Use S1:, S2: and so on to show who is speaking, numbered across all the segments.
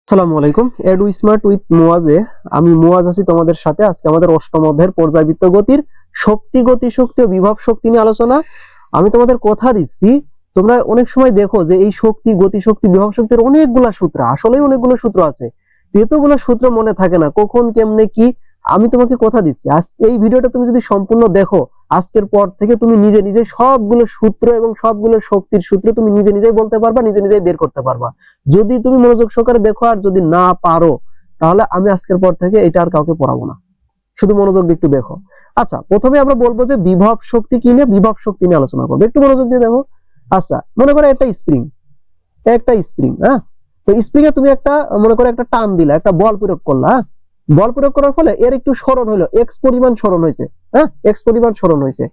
S1: আসসালামু আলাইকুম। Edu smart with মুয়াজে আমি মুয়াজ আছি তোমাদের সাথে। আজকে আমাদের অষ্টম অধ্যায়ের পর্যায়বৃত্ত গতির শক্তি, গতি শক্তি ও বিভব শক্তি নিয়ে আলোচনা। আমি তোমাদের কথা দিচ্ছি, তোমরা অনেক সময় দেখো যে এই শক্তি, গতি শক্তি, বিভব শক্তির অনেকগুলা সূত্র, আসলেই অনেকগুলো সূত্র আছে, এতগুলো সূত্র মনে থাকে না কখন কেমনে কি। আমি তোমাকে কথা দিচ্ছি, আজ এই ভিডিওটা তুমি যদি সম্পূর্ণ দেখো, আজকের পর থেকে তুমি নিজে নিজে সবগুলো সূত্র এবং সবগুলো শক্তির সূত্র তুমি নিজে নিজেই বলতে পারবা, নিজে নিজেই বের করতে পারবা, যদি তুমি মনোযোগ সহকারে দেখো। আর যদি না পারো তাহলে আমি আজকের পর থেকে এটা আর কাউকে পড়াবো না, শুধু মনোযোগ দিয়ে একটু দেখো। আচ্ছা, প্রথমে আমরা বলবো যে বিভব শক্তি কি নিয়ে, বিভব শক্তি নিয়ে আলোচনা করবো, একটু মনোযোগ দিয়ে দেখো। আচ্ছা, মনে করো একটা স্প্রিং, হ্যাঁ, তো স্প্রিং এ তুমি একটা মনে করো একটা টান দিলা, একটা বল প্রয়োগ করলা, বল প্রয়োগ করার ফলে এর একটু সরণ হলো, এক্স পরিমাণ সরণ হয়েছে, হ্যাঁ, এক্স পরিমাণ সরণ হয়েছে।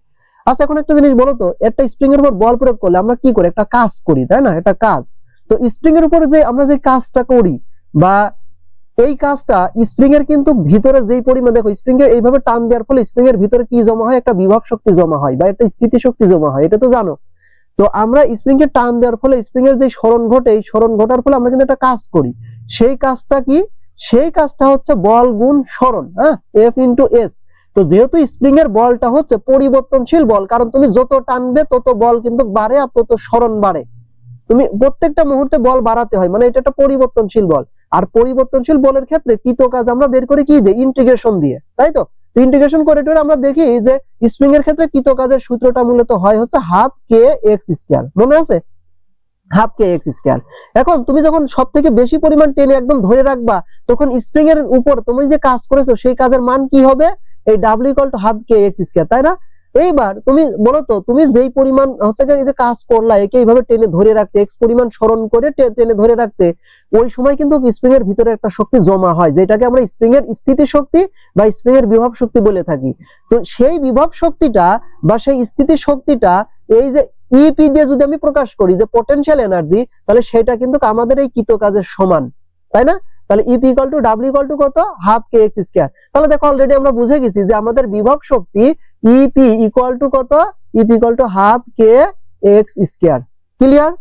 S1: আচ্ছা, এখন একটা জিনিস বলো তো, একটা স্প্রিং এর উপর বল প্রয়োগ করলে আমরা কি করি, একটা কাজ করি, তাই না, একটা কাজ। তো স্প্রিং এর উপর যে আমরা যে কাজটা করি বা এই কাজটা স্প্রিং এর কিন্তু ভিতরে যেই পরিমাণ, দেখো স্প্রিং এর এইভাবে টান দেওয়ার ফলে স্প্রিং এর ভিতরে কি জমা হয়, একটা বিভব শক্তি জমা হয় বা একটা স্থিতি শক্তি জমা হয়, এটা তো জানো। তো আমরা স্প্রিং এর টান দেওয়ার ফলে স্প্রিং এর যে সরণ ঘটে, এই সরণ ঘটার ফলে আমরা কিন্তু একটা কাজ করি। সেই কাজটা কি, সেই কাজটা হচ্ছে বল গুণ সরণ, হ্যাঁ, এফ ইন্টু এস। তো যেহেতু স্প্রিং এর বলটা হচ্ছে পরিবর্তনশীল বল, কারণ তুমি যত টানবে তত বল কিন্তু বাড়ে আর তত সরণ বাড়ে, তুমি প্রত্যেকটা মুহূর্তে বল বাড়াতে হয়, মানে এটা একটা পরিবর্তনশীল বল। আর পরিবর্তনশীল বলের ক্ষেত্রে কৃত কাজ আমরা বের করি কি দিয়ে, ইন্টিগ্রেশন দিয়ে, তাই তো। ইন্টিগ্রেশন করে আমরা দেখি যে স্প্রিং এর ক্ষেত্রে কৃত কাজের সূত্রটা মূলত হয় হচ্ছে হাফ কে এক্স স্কয়ার, মনে আছে, হাফ কে এক্স স্কয়ার। এখন তুমি যখন সব থেকে বেশি পরিমাণ টেনে একদম ধরে রাখবা, তখন স্প্রিং এর উপর তুমি যে কাজ করেছো সেই কাজের মান কি হবে, এই W equal to half K x square, তাই না। এইবার তুমি বলো তো, তুমি যেই পরিমাণ হচ্ছে এই যে কাজ করলা, একে এইভাবে টেনে ধরে রাখতে, এক্স পরিমাণ সরণ করে টেনে ধরে রাখতে, ওই সময় কিন্তু স্প্রিং এর ভিতরে একটা শক্তি জমা হয়, যেটাকে আমরা স্প্রিং এর স্থিতি শক্তি বা স্প্রিং এর বিভব শক্তি বলে থাকি। তো সেই বিভব শক্তিটা বা সেই স্থিতি শক্তিটা এই যে ইপি দিয়ে যদি আমি প্রকাশ করি যে পটেনশিয়াল এনার্জি, তাহলে সেটা কিন্তু আমাদের এই কৃত কাজের সমান, তাই না। তাহলে E P equal to W equal to কত, হাফ কে এক্স স্কয়ার। তাহলে দেখো অলরেডি আমরা বুঝে গেছি যে আমাদের বিভব শক্তি ইপি ইকুয়াল টু কত, E P equal to half K x square. Clear?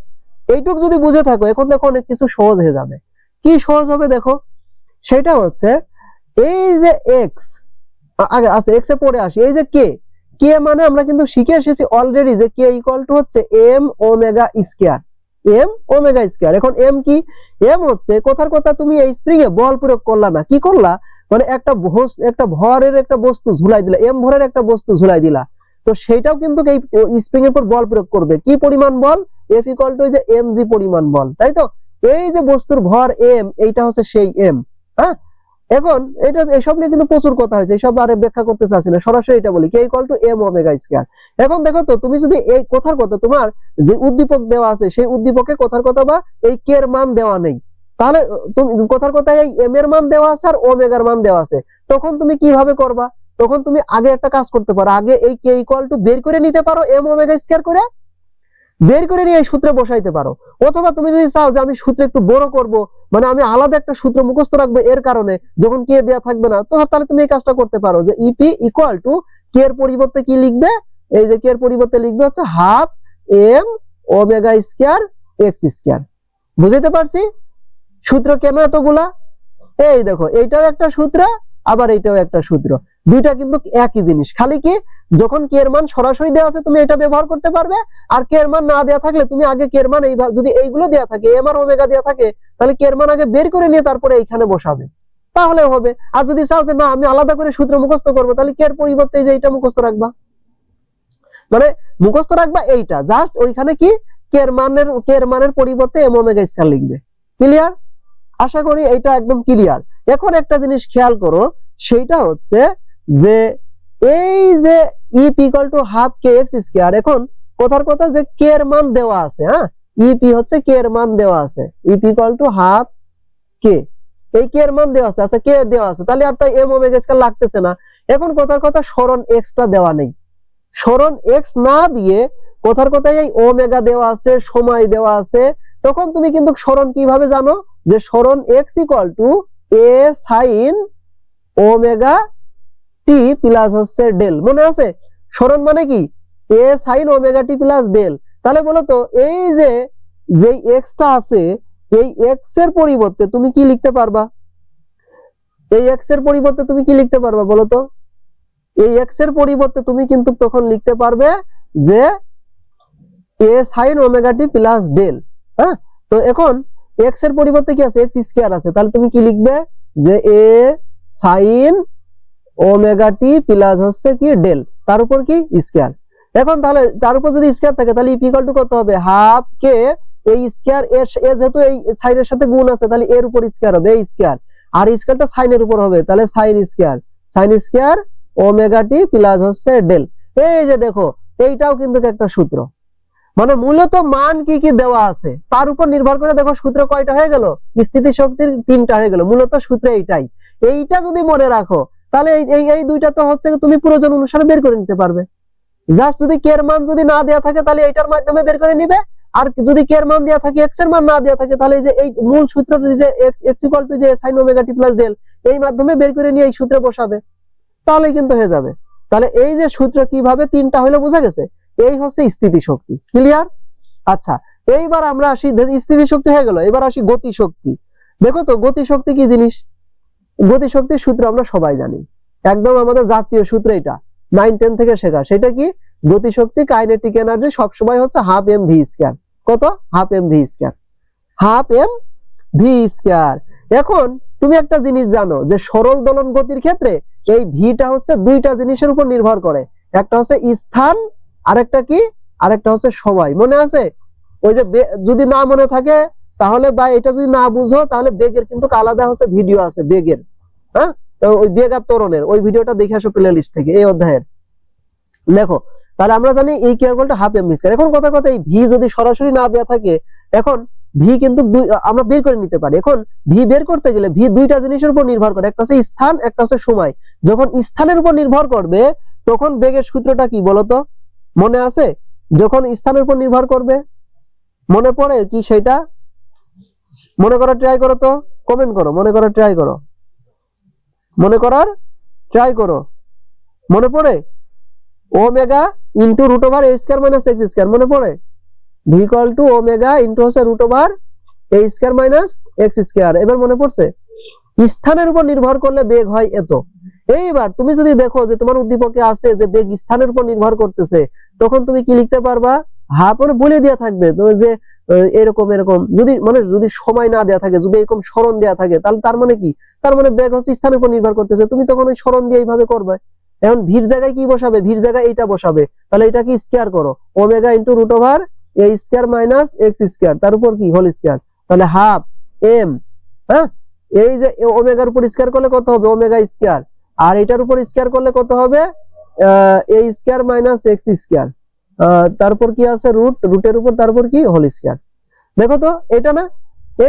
S1: এইটুক যদি বুঝে থাকো, এখন দেখো অনেক কিছু সহজ হয়ে যাবে। কি সহজ হবে দেখো, সেটা হচ্ছে এই যে এক্স আগে আছে, এক্স এ পড়ে আসি, এই যে কে, কে মানে আমরা কিন্তু শিখে এসেছি অলরেডি যে কে ইকুয়াল টু হচ্ছে M omega square, M omega square. এখন এম কি, এম হচ্ছে কথার কথা তুমি এই স্প্রিং এ বল প্রয়োগ করলা না, কি করলা, মানে একটা ভরের একটা বস্তু ঝুলাই দিলা, এম ভরের একটা বস্তু ঝুলাই দিলা, তো সেইটাও কিন্তু এই স্প্রিং এর উপর বল প্রয়োগ করবে। কি পরিমাণ বল, এফ ইকুয়াল টু যে এম জি পরিমাণ বল, তাই তো। এই যে বস্তুর ভর এম, এইটা হচ্ছে সেই এম, হ্যাঁ। এখন এটা এসব নিয়ে কিন্তু প্রচুর কথা হয়েছে, এসব আরে ব্যাখ্যা করতে চাচ্ছি না, সরাসরি এটা বলি, K equal to M omega square. এখন দেখো তো, তুমি যদি এই কথার কথা তোমার যে উদ্দীপক দেওয়া আছে, সেই উদ্দীপকে কথার কথা বা এই কে এর মান দেওয়া নেই, তাহলে তুমি কথার কথা এই এম এর মান দেওয়া আছে আর ওমেগার মান দেওয়া আছে, তখন তুমি কিভাবে করবা, তখন তুমি আগে একটা কাজ করতে পারো, আগে এই কে ইকুয়াল টু বের করে নিতে পারো, এম ওমেগা স্কয়ার করে বের করে নিয়ে এই সূত্রে বসাইতে পারো। অথবা তুমি যদি চাও যে আমি সূত্র একটু বড় করব, মানে আমি আলাদা একটা সূত্র মুখস্থ রাখবো এর কারণে, যখন কে দেয়া থাকবে না, তো তাহলে তুমি এই কাজটা করতে পারো যে ইপি ইকুয়াল টু কে এর পরিবর্তে কি লিখবে, এই যে কে এর পরিবর্তে লিখবে হচ্ছে half M omega square X square. বুঝতে পারছি সূত্র কেন এতগুলা। এই দেখো, এইটাও একটা সূত্র, আবার এইটাও একটা সূত্র, দুইটা কিন্তু একই জিনিস, খালি কি যখন কে এর মান সরাসরি দেওয়া আছে তুমি এটা ব্যবহার করতে পারবে, আর কে এর মান না দেওয়া থাকলে তুমি আগে কে এর মান যদি এইগুলো দেওয়া থাকে, এম আর ওমেগা দেওয়া থাকে, তাহলে কে এর মান আগে বের করে নিয়ে তারপরে এইখানে বসাবে, তাহলে হবে। আর যদি চাও যে না আমি আলাদা করে সূত্র মুখস্থ করবো, তাহলে কে এর পরিবর্তে যে এইটা মুখস্থ রাখবা, মানে মুখস্থ রাখবা এইটা, জাস্ট ওইখানে কি কে এর মানের পরিবর্তে এম ওমেগা স্কয়ার লিখবে। ক্লিয়ার? আশা করি এইটা একদম ক্লিয়ার। এখন একটা জিনিস খেয়াল করো, সেইটা হচ্ছে যে এই যে E P equal to half K x square, এখন কথার কথা যে কে এর মান দেওয়া আছে, হ্যাঁ, ইপি হচ্ছে কে এর মান দেওয়া আছে, ইপি ইকুয়াল টু হাফ কে, এই কে এর মান দেওয়া আছে, আচ্ছা কে দেওয়া আছে, তাহলে আর তাই এম ওমেগা স্কয়ার লাগতেছে না। এখন কথার কথা সরণ এক্সটা দেওয়া নেই, সরণ এক্স না দিয়ে কথার কথা এই ওমেগা দেওয়া আছে, সময় দেওয়া আছে, তখন তুমি কিন্তু সরণ কিভাবে জানো, যে সরণ x equal to A sine omega t plus হচ্ছে ডেল, মনে আছে সরণ মানে কি, এ sine omega t plus del. তাহলে বলো তো এই যে এক্সটা আছে, এই এক্স এর পরিবর্তে তুমি কি লিখতে পারবা? এই এক্স এর পরিবর্তে তুমি কি লিখতে পারবা বলো তো? এই এক্স এর পরিবর্তে তুমি কিন্তু তখন লিখতে পারবে যে এ sine omega t plus del. হ্যাঁ, তো এখন এক্স এর পরিবর্তে কি আছে? এক্স স্কয়ার আছে, তাহলে তুমি কি লিখবে যে এ সাইন ওমেগা টি প্লাস হচ্ছে কি ডেল, তার উপর কি স্কয়ার। এখন তাহলে তার উপর যদি স্কয়ার থাকে তাহলে ইকুয়াল টু কত হবে? হাফ কে এই স্কয়ার এর যেহেতু এই সাইনের সাথে গুণ আছে তাহলে এর উপর স্কয়ার হবে, এই স্কয়ার, আর স্কয়ারটা সাইনের উপর হবে, তাহলে sine square omega t plus হচ্ছে ডেল। এই যে দেখো, এইটাও কিন্তু একটা সূত্র, মানে মূলত মান কি কি দেওয়া আছে তার উপর নির্ভর করে দেখো সূত্র কয়টা হয়ে গেল? স্থিতি শক্তির 3টা হয়ে গেল। মূলত সূত্র এইটাই। এইটা যদি মনে রাখো তাহলে এই দুইটা তো হচ্ছে তুমি প্রয়োজন অনুসারে বের করে নিতে পারবে। জাস্ট যদি কে এর মান যদি না দেয়া থাকে তাহলে এইটার মাধ্যমে বের করে নিবে, আর যদি কে এর মান দেয়া থাকে এক্স এর মান না দেয়া থাকে তাহলে যে এই মূল সূত্র যে এক্স ইকুয়াল টু যে sin omega t plus del এই মাধ্যমে বের করে নিয়ে এই সূত্রে বসাবে, তাহলে কিন্তু হয়ে যাবে। তাহলে এই যে সূত্র কিভাবে 3টা হলো বোঝা গেছে? এই হচ্ছে স্থিতি শক্তি। ক্লিয়ার? আচ্ছা, এইবার আমরা আসি, স্থিতি শক্তি হয়ে গেল, এবার আসি গতি শক্তি। দেখো তো গতি শক্তি কি জিনিস? গতি শক্তির সূত্র আমরা সবাই জানি, একদম আমাদের জাতীয় সূত্র, এটা 9-10 থেকে শেখা। সেটা কি? গতি শক্তি কাইনেটিক এনার্জি সবসময় হচ্ছে হাফ এম ভি স্কয়ার। কত? Half M V square, half M V square. এখন তুমি একটা জিনিস জানো যে সরল দোলন গতির ক্ষেত্রে এই ভিটা হচ্ছে দুইটা জিনিসের উপর নির্ভর করে, একটা হচ্ছে স্থান, আরেকটা কি? আরেকটা হচ্ছে সময়। মনে আছে? ওই যে যদি না মনে থাকে তাহলে বা এটা যদি না বুঝো তাহলে বেগের কিন্তু আলাদা হচ্ছে ভিডিও আছে বেগের। হ্যাঁ, তো ওই বেগ আর ত্বরণের ওই ভিডিওটা দেখে আসো প্লে লিস্ট থেকে, এই অধ্যায়ের। দেখো, তাহলে আমরা জানি এই কি equal to half M V square. এখন কথা এই ভি যদি সরাসরি না দেয়া থাকে, এখন ভি কিন্তু আমরা বের করে নিতে পারি। এখন ভি বের করতে গেলে ভি দুইটা জিনিসের উপর নির্ভর করে, একটা হচ্ছে স্থান, একটা হচ্ছে সময়। যখন স্থানের উপর নির্ভর করবে তখন বেগের সূত্রটা কি বলতো? মনে আছে? যখন স্থানের উপর নির্ভর করবে, মনে পড়ে কি সেটা? মনে করার ট্রাই করো তো, কমেন্ট করো, মনে করার ট্রাই করো, মনে করার ট্রাই করো। মনে পড়ে? Omega into root over a square minus X square. মনে পড়ে? V equal to omega into হচ্ছে root over a square minus X square. এবার মনে পড়ছে? স্থানের উপর নির্ভর করলে বেগ হয় এত। এইবার তুমি যদি দেখো যে তোমার উদ্দীপকে আছে যে বেগ স্থানের উপর নির্ভর করতেছে, তখন তুমি কি লিখতে পারবা? হাফ, মানে বলে দেয়া থাকবে যে এরকম এরকম। যদি সময় না দেয়া থাকে, যদি এরকম সরণ দেয়া থাকে, তাহলে তার মানে কি? তার মানে বেগ হচ্ছে স্থানের উপর নির্ভর করতেছে। তুমি তখন ওই সরণ দিয়ে এইভাবে করবে। এখন ভির জায়গায় কি বসাবে? ভির জায়গায় এইটা বসাবে, তাহলে এটা কি স্কয়ার করো, omega into root over a square minus X square, তার উপর কি হোল স্কয়ার, তাহলে হাফ এম। হ্যাঁ, এই যে ওমেগার উপর স্কয়ার করলে কত হবে? ওমেগা স্কয়ার, আর এটার উপর স্কয়ার করলে কত হবে? এ স্কয়ার মাইনাস এক্স স্কয়ার, তারপর কি আছে? রুটের উপর তারপর কি হোল স্কয়ার। দেখো তো এটা না?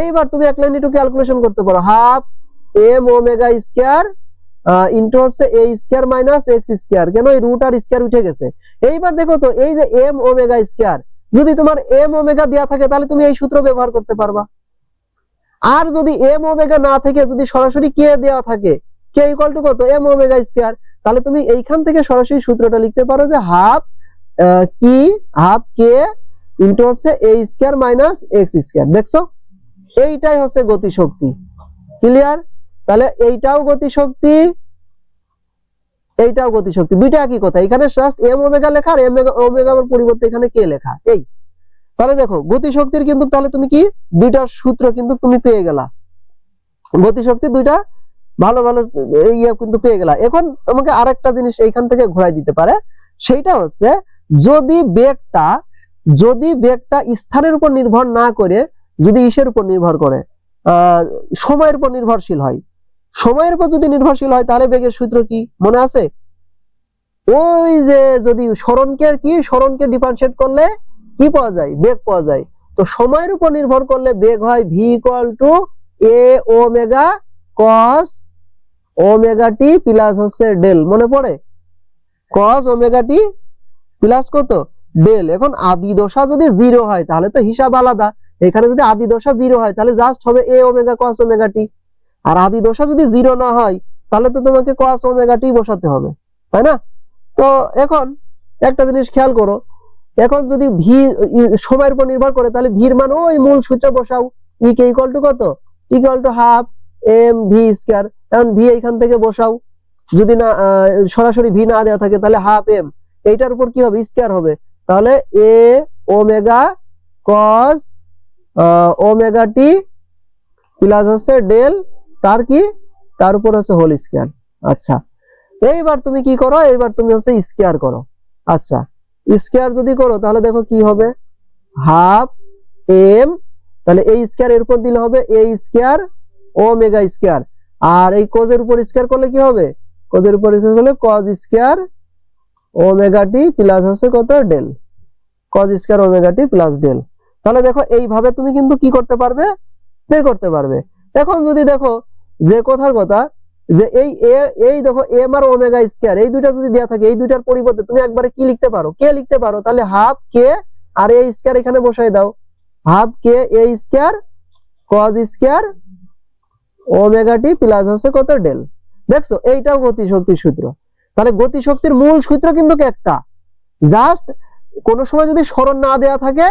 S1: এইবার তুমি এক লাইন একটু ক্যালকুলেশন করতে পারো, half M omega square into হচ্ছে A square minus X square. কেন? এই রুট আর স্কয়ার উঠে গেছে। এইবার দেখো তো এই যে এম ওমেগা স্কয়ার, যদি তোমার এম ওমেগা দেয়া থাকে তাহলে তুমি এই সূত্র ব্যবহার করতে পারবা। আর যদি এম ওমেগা না থেকে যদি সরাসরি কে দেওয়া থাকে, কে ইকুয়াল টু কত? এম ওমেগা স্কয়ার, তাহলে তুমি এইখান থেকে সরাসরি সূত্রটা লিখতে পারো যে হাফ কে ইনটু হচ্ছে A square minus X square. দেখছো? এইটাই হচ্ছে গতি শক্তি। ক্লিয়ার? তাহলে এইটাও গতি শক্তি, এইটাও গতি শক্তি, দুইটা একই কথা। এখানে জাস্ট এম ওমেগা লেখা আর এম ওমেগার পরিবর্তে এখানে কে লেখা। এই তাহলে দেখো গতি শক্তির কিন্তু তাহলে তুমি কি দুইটা সূত্র কিন্তু তুমি পেয়ে গেলা, গতি শক্তি দুইটা ভালো ভালো ইয়ে কিন্তু পেয়ে গেলা। এখন তোমাকে আরেকটা জিনিস এইখান থেকে ঘোরাই দিতে পারে, সেইটা হচ্ছে যদি বেগটা স্থানের উপর নির্ভর না করে যদি ইসের উপর নির্ভর করে, সময়ের উপর নির্ভরশীল হয়, সময়ের উপর যদি নির্ভরশীল হয় তাহলে বেগের সূত্র কি মনে আছে? ওই যে যদি সরণকে ডিফারেন্সিয়েট করলে কি পাওয়া যায়? বেগ পাওয়া যায়। তো সময়ের উপর নির্ভর করলে বেগ হয় V equal to A omega cos omega t plus হচ্ছে ডেল। মনে পড়ে? কস ওমেগা টি প্লাস কত? ডেল। এখন আদি দশা যদি 0 হয় তাহলে তো হিসাব আলাদা। এখানে যদি আদি দশা 0 হয় তাহলে জাস্ট হবে এ ওমেগা কস ওমেগা টি, আর আদি দশা যদি 0 না হয় তাহলে তো তোমাকে কস ওমেগা টি বসাতে হবে, তাই না? তো এখন একটা জিনিস খেয়াল করো, এখন যদি ভি সময়ের উপর নির্ভর করে তাহলে ভির মান ওই মূল সূত্রে বসাও, ই কে ইকুয়াল টু কত, equal to half M V square. এখন ভি এইখান থেকে বসাও, যদি না সরাসরি ভি না দেওয়া থাকে তাহলে হাফ এম, এইটার উপর কি হবে স্কয়ার হবে, তাহলে এ ওমেগা কস ওমেগা টি প্লাস হচ্ছে ডেল তার কি, তার উপর হচ্ছে হোল স্কয়ার। আচ্ছা এইবার তুমি কি করো, এইবার তুমি হচ্ছে স্কয়ার করো। আচ্ছা স্কয়ার যদি করো তাহলে দেখো কি হবে, হাফ এম, তাহলে এই স্কয়ার এর উপর দিলে হবে এ স্কয়ার ওমেগা স্কয়ার, আর এই কোজের উপর স্কয়ার করলে কি হবে, কোজের উপর স্কয়ার করলে cause square omega t plus হচ্ছে কত del, cause square omega t plus del. তাহলে দেখো এইভাবে তুমি কিন্তু কি করতে পারবে, বের করতে পারবে। এখন যদি দেখো যে কথার কথা যে এই দেখো এম আর ওমেগা স্কয়ার এই দুইটা যদি দেয়া থাকে, এই দুইটার পরিবর্তে তুমি একবারে কি লিখতে পারো, কে লিখতে পারো, তাহলে হাফ কে আর এ স্কয়ার এখানে বসাই দাও, হাফ কে এ square cause square omega t plus হচ্ছে কত ডেল। দেখছো এইটাও গতিশক্তির সূত্র। তাহলে গতিশক্তির মূল সূত্র কিন্তু একটা, জাস্ট কোন সময় যদি সরণ না দেয়া থাকে,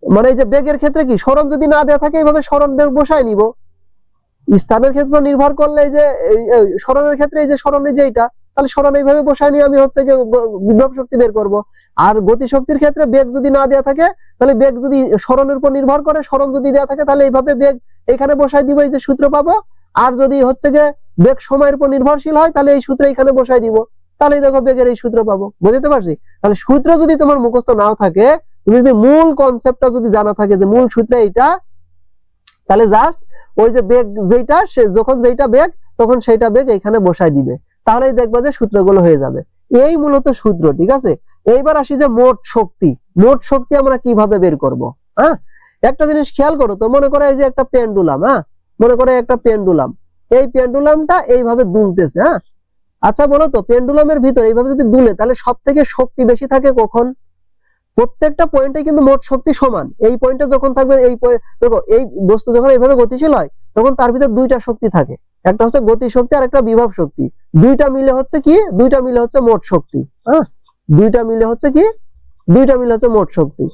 S1: মানে এই যে বেগের ক্ষেত্রে কি সরণ যদি না দেয়া থাকে এইভাবে সরণ বেগ বসায় নিব, স্থানের ক্ষেত্রে নির্ভর করলে এই যে সরণের ক্ষেত্রে এই যে সরণের যে এইটা, তাহলে সরণ এইভাবে বসায় নিয়ে আমি হচ্ছে যে বিভব শক্তি বের করব। আর গতিশক্তির ক্ষেত্রে বেগ যদি না দেয়া থাকে, তাহলে বেগ যদি সরণের উপর নির্ভর করে, সরণ যদি দেয়া থাকে তাহলে এইভাবে বেগ এখানে বসাই দিব, এই যে সূত্র পাবো। আর যদি হচ্ছে যে বেগ সময়ের উপর নির্ভরশীল হয় তাহলে এই সূত্র এখানে বসাই দিব, তাহলে দেখো বেগের এই সূত্র পাবো। বুঝতে পারছি? তাহলে সূত্র যদি তোমার মুখস্থ নাও থাকে, তুমি যদি মূল কনসেপ্টটা যদি জানা থাকে যে মূল সূত্র এইটা, তাহলে জাস্ট ওই যে বেগ যেটা সে যখন যেটা বেগ তখন সেইটা বেগ এখানে বসাই দিবে, তাহলেই দেখবা যে সূত্রগুলো হয়ে যাবে। এই মূলত সূত্র, ঠিক আছে। এইবার আসি যে মোট শক্তি। মোট শক্তি আমরা কিভাবে বের করব? হ্যাঁ, একটা জিনিস খেয়াল করো তো, মনে করো এই যে একটা পেন্ডুলাম, হ্যাঁ, মনে করো একটা পেন্ডুলাম, এই পেন্ডুলামটা এইভাবে দুলতেছে। হ্যাঁ, আচ্ছা বলো তো পেন্ডুলামের ভিতরে এইভাবে যদি দুলে তাহলে সব থেকে শক্তি বেশি থাকে কখন? প্রত্যেকটা পয়েন্টে কিন্তু মোট শক্তি সমান। এই পয়েন্টে যখন থাকবে, এই দেখো এই বস্তু যখন এইভাবে গতিশীল হয় তখন তার ভিতর দুইটা শক্তি থাকে, একটা হচ্ছে গতি শক্তি আর একটা বিভব শক্তি। দুইটা মিলে হচ্ছে কি, দুইটা মিলে হচ্ছে মোট শক্তি। হ্যাঁ, দুইটা মিলে হচ্ছে কি, দুইটা মিলে হচ্ছে মোট শক্তি।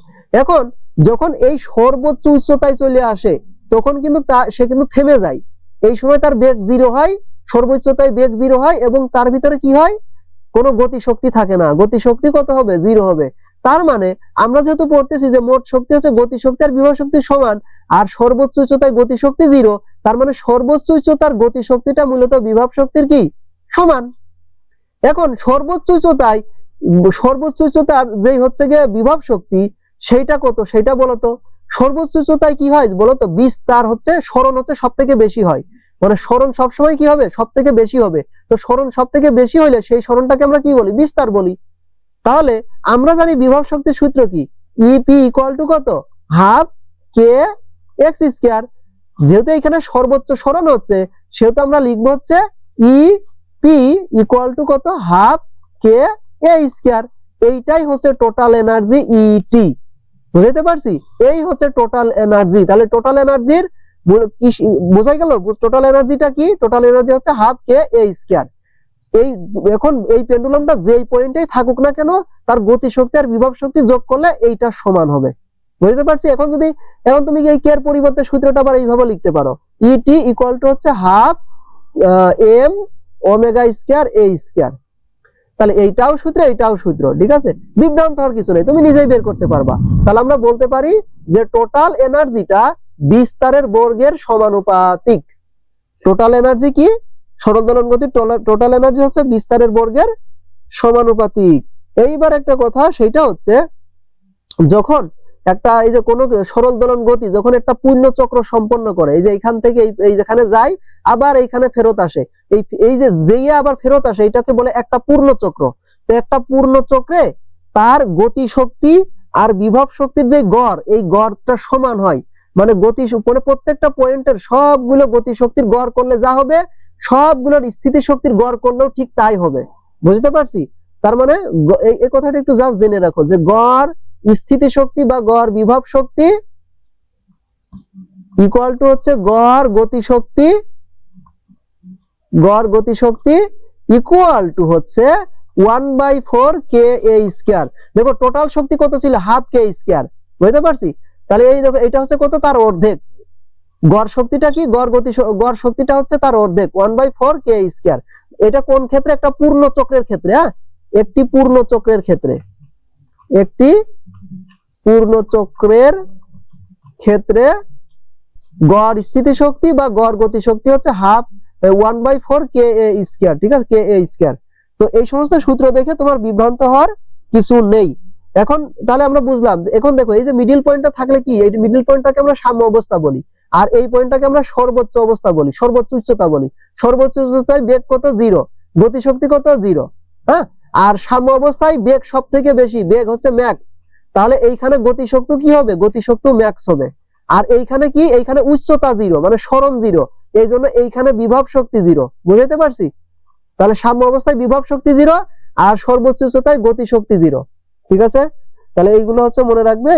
S1: এখন যখন এই সর্বোচ্চ উচ্চতায় চলে আসে তখন কিন্তু সে কিন্তু থেমে যায়, এই সময় তার বেগ জিরো হয়, সর্বোচ্চতায় বেগ জিরো হয় এবং তার ভিতরে কি হয়, কোনো গতি শক্তি থাকে না। গতি শক্তি কত হবে? জিরো হবে। তার মানে আমরা যেহেতু পড়তেছি যে মোট শক্তি হচ্ছে গতি শক্তি আর বিভব শক্তি সমান, আর সর্বোচ্চ উচ্চতায় গতি শক্তি জিরো, তার মানে সর্বোচ্চ উচ্চতার গতি শক্তিটা মূলত বিভব শক্তির কি সমান। এখন সর্বোচ্চ উচ্চতার যেই হচ্ছে গিয়ে বিভব শক্তি সেইটা কত, সেইটা বলতো। সর্বোচ্চ উচ্চতায় কি হয় বলতো? বিস্তার হচ্ছে, সরণ হচ্ছে সব থেকে বেশি হয়, মানে সরণ সবসময় কি হবে? সব থেকে বেশি হবে। তো সরণ সব থেকে বেশি হইলে সেই সরণটাকে আমরা কি বলি? বিস্তার বলি। তাহলে আমরা জানি বিভব শক্তির সূত্র কি, ইপি ইকুয়াল টু কত? হাফ কে এক্স স্কয়ার। যেহেতু এখানে সর্বোচ্চ সরণ হচ্ছে সেহেতু আমরা লিখবো হচ্ছে ইপি ইকুয়াল টু কত? হাফ কে এ স্কয়ার। এইটাই হচ্ছে টোটাল এনার্জি ইটি। বুঝাইতে পারছি? এই হচ্ছে টোটাল এনার্জি। তাহলে টোটাল এনার্জির বোঝাই গেল টোটাল এনার্জিটা কি? টোটাল এনার্জি হচ্ছে হাফ কে এ স্কয়ার। এই এখন এই পেন্ডুলামটা যেই পয়েন্টেই থাকুক না কেন তার গতি শক্তি আর বিভব শক্তি যোগ করলে এইটা সমান হবে। বুঝতে পারছি? এখন তুমি এই কে এর পরিবর্তে সূত্রটা আবার এইভাবে লিখতে পারো, ইটি ইকুয়াল টু হচ্ছে হাফ এম ওমেগা স্কয়ার এ স্কয়ার। তাহলে এইটাও সূত্র, এইটাও সূত্র, ঠিক আছে। বিভ্রান্ত হওয়ার কিছু নেই, তুমি নিজেই বের করতে পারবা। তাহলে আমরা বলতে পারি যে টোটাল এনার্জিটা বিস্তারের বর্গের সমানুপাতিক। টোটাল এনার্জি কি? সরল দোলন গতির টোটাল এনার্জি হচ্ছে বিস্তারের বর্গের সমানুপাতিক। এইবার একটা কথা, সেটা হচ্ছে যখন একটা এই যে কোনো সরল দোলন গতি যখন একটা পূর্ণ চক্র সম্পন্ন করে, এই যে এখান থেকে এই যেখানে যায় আবার এইখানে ফেরত আসে, এই যে যেইয়া আবার ফেরত আসে এটাকে বলে একটা পূর্ণ চক্র। তো একটা পূর্ণ চক্রে তার গতি শক্তি আর বিভব শক্তির যে গড়, এই গড়টা সমান হয়। মানে মানে প্রত্যেকটা পয়েন্টের সবগুলো গতি শক্তির গড় করলে যা হবে সবগুলোর স্থিতি শক্তির গড় করলেও ঠিক তাই হবে। বুঝতে পারছি? তার মানে এই কথাটা একটু জাস্ট জেনে রাখো যে গড় স্থিতি শক্তি বা গড় বিভব শক্তি ইকুয়াল টু হচ্ছে গড় গতি শক্তি ইকুয়াল টু হচ্ছে 1/4 কে এ স্কয়ার। দেখো টোটাল শক্তি কত ছিল? হাফ কে স্কয়ার। বুঝতে পারছি? তাহলে এই দেখো এটা হচ্ছে কত? তার অর্ধেক। গড় শক্তিটা কি, গড় শক্তিটা হচ্ছে তার অর্ধেক 1/4 কে স্কয়ার। এটা কোন ক্ষেত্রে? একটা পূর্ণ চক্রের ক্ষেত্রে। হ্যাঁ, একটি পূর্ণ চক্রের ক্ষেত্রে, একটি পূর্ণ চক্রের ক্ষেত্রে গড় স্থিতি শক্তি বা গড় গতি শক্তি হচ্ছে 1/4 কে স্কয়ার। ঠিক আছে, কে স্কয়ার। তো এই সমস্ত সূত্র দেখে তোমার বিভ্রান্ত হওয়ার কিছু নেই। এখন তাহলে আমরা বুঝলাম যে, এখন দেখো এই যে মিডল পয়েন্টটা থাকলে কি, এই মিডল পয়েন্টটাকে আমরা সাম্য অবস্থা বলি, আর এই পয়েন্টটাকে আমরা সর্বোচ্চ অবস্থা বলি, সর্বোচ্চ উচ্চতা বলি। সর্বোচ্চ উচ্চতায় বেগ কত? 0। গতি শক্তি কত? 0। হ্যাঁ, আর সাম্য অবস্থায় বেগ সব থেকে বেশি, বেগ হচ্ছে ম্যাক্স। তাহলে এইখানে গতি শক্তি কি হবে? গতি শক্তি ম্যাক্স হবে। আর এইখানে কি? এইখানে উচ্চতা 0, মানে সরণ 0, এই জন্য এইখানে বিভব শক্তি 0। বুঝাইতে পারছি? তাহলে সাম্য অবস্থায় বিভব শক্তি 0 আর সর্বোচ্চ উচ্চতায় গতি শক্তি 0। ঠিক আছে, তাহলে এইগুলো হচ্ছে মনে রাখবে।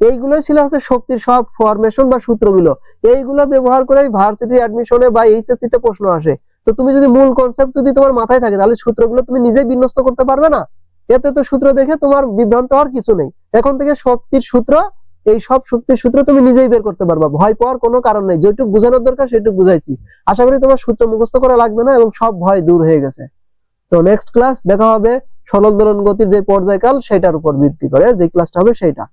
S1: এইগুলোই ছিল হচ্ছে শক্তির সব ফরমেশন বা সূত্রগুলো। এইগুলো ব্যবহার করে ভার্সিটি অ্যাডমিশনে বা এইচএসসি তে প্রশ্ন আসে। তো তুমি যদি মূল কনসেপ্ট যদি তোমার মাথায় থাকে, তাহলে সূত্রগুলো তুমি নিজেই বিন্যস্ত করতে পারবে না। এতে তো সূত্র দেখে তোমার বিভ্রান্ত হওয়ার কিছু নেই। এখন থেকে শক্তির সূত্র, এই সব শক্তির সূত্র তুমি নিজেই বের করতে পারবা, ভয় পাওয়ার কোনো কারণ নেই। যেটুকু বোঝানোর দরকার সেটুকু বুঝাইছি। আশা করি তোমার সূত্র মুখস্থ করা লাগবে না এবং সব ভয় দূর হয়ে গেছে। তো নেক্সট ক্লাস দেখা হবে সরল দোলন গতির যে পর্যায়কাল, সেটার উপর ভিত্তি করে যে ক্লাসটা হবে সেইটা।